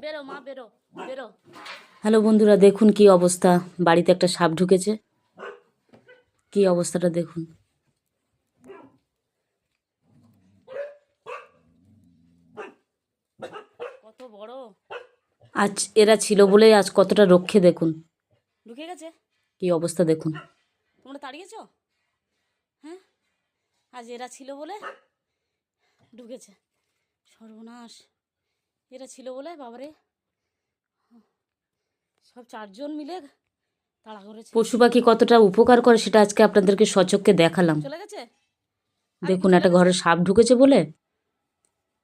বেরো মা, বেরো বেরো। হ্যালো বন্ধুরা, দেখুন কি অবস্থা। বাড়িতে একটা সাপ ঢুকেছে। কি অবস্থাটা দেখুন। কত বড়। আজ এরা ছিল বলেই আজ কতটা রক্ষে দেখুন। ঢুকে গেছে। কি অবস্থা দেখুন। তোমরা তাড়িয়েছ? হ্যাঁ, আজ এরা ছিল বলে ঢুকেছে। সর্বনাশ। এরা ছিল বলে বাবারে, সব চারজন মিলে তাড়া করেছে। পশু পাখি কতটা উপকার করে সেটা আজকে আপনাদেরকে সচক্ষে দেখালাম। চলে গেছে। দেখুন, একটা ঘরে সাপ ঢুকেছে বলে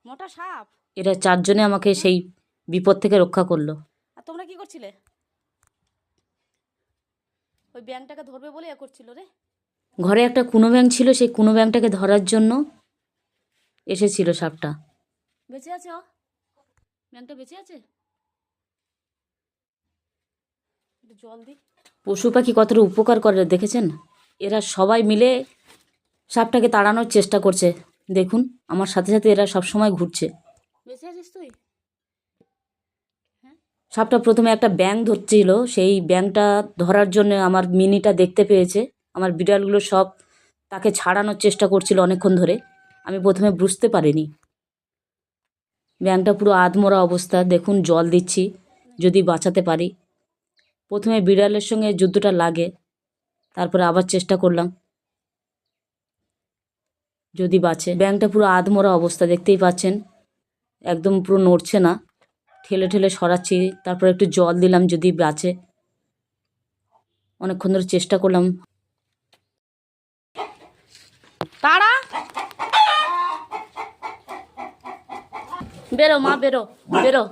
মোটা সাপ। এরা চারজনে আমাকে সেই বিপদ থেকে রক্ষা করলো। আর তোমরা কি করছিলে? ওই ব্যাংকটাকে ধরবে বলে করছিল রে। ঘরে একটা কুনো ব্যাঙ ছিল, সেই কুনো ব্যাঙটাকে ধরার জন্য এসেছিল সাপটা। বেঁচে আছে? ব্যাংকটা বেঁচে আছে? জল দি। পশু পাখি কতটা উপকার করে দেখেছেন। এরা সবাই মিলে সাপটাকে তাড়ানোর চেষ্টা করছে। দেখুন, আমার সাথে সাথে এরা সব সময় ঘুরছে। বেঁচে আছিস তুই? সাপটা প্রথমে একটা ব্যাঙ ধরছিল, সেই ব্যাঙটা ধরার জন্য আমার মিনিটা দেখতে পেয়েছে। আমার বিড়ালগুলো সব তাকে ছাড়ানোর চেষ্টা করছিল অনেকক্ষণ ধরে। আমি প্রথমে বুঝতে পারিনি। ব্যাঙটা পুরো আধমরা অবস্থা। দেখুন, জল দিচ্ছি যদি বাঁচাতে পারি। প্রথমে বিড়ালের সঙ্গে যুদ্ধটা লাগে, তারপরে আবার চেষ্টা করলাম যদি বাঁচে। ব্যাঙটা পুরো আধমরা অবস্থা, দেখতেই পাচ্ছেন। একদম পুরো নড়ছে না। ঠেলে ঠেলে সরাচ্ছি, তারপর একটু জল দিলাম যদি বাঁচে। অনেকক্ষণ ধরে চেষ্টা করলাম। তাড়া। বেরো মা, বেরো বেরো।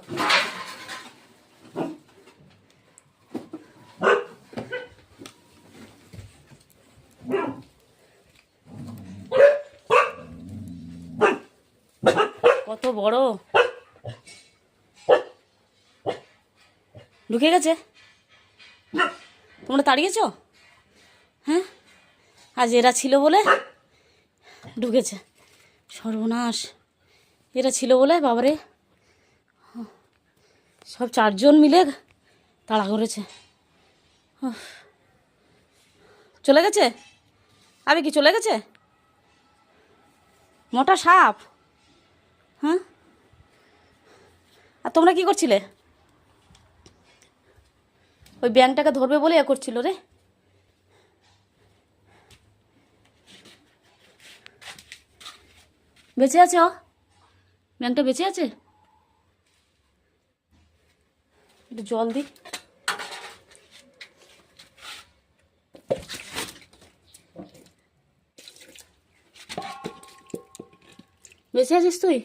কত বড়। ঢুকে গেছে। তোমরা তাড়িয়েছ? হ্যাঁ, আজ এরা ছিল বলে ঢুকেছে। সর্বনাশ। এরা ছিল বলে বাবারে, সব চারজন মিলে তাড়া করেছে। চলে গেছে। আবে কি চলে গেছে? মোটা সাপ। হ্যাঁ, আর তোমরা কি করছিলে? ওই ব্যাংকটাকে ধরবে বলে করছিল রে। বেঁচে আছে? ব্যাংকটা বেঁচে আছে? একটু জল দি। বেঁচে আছিস তুই?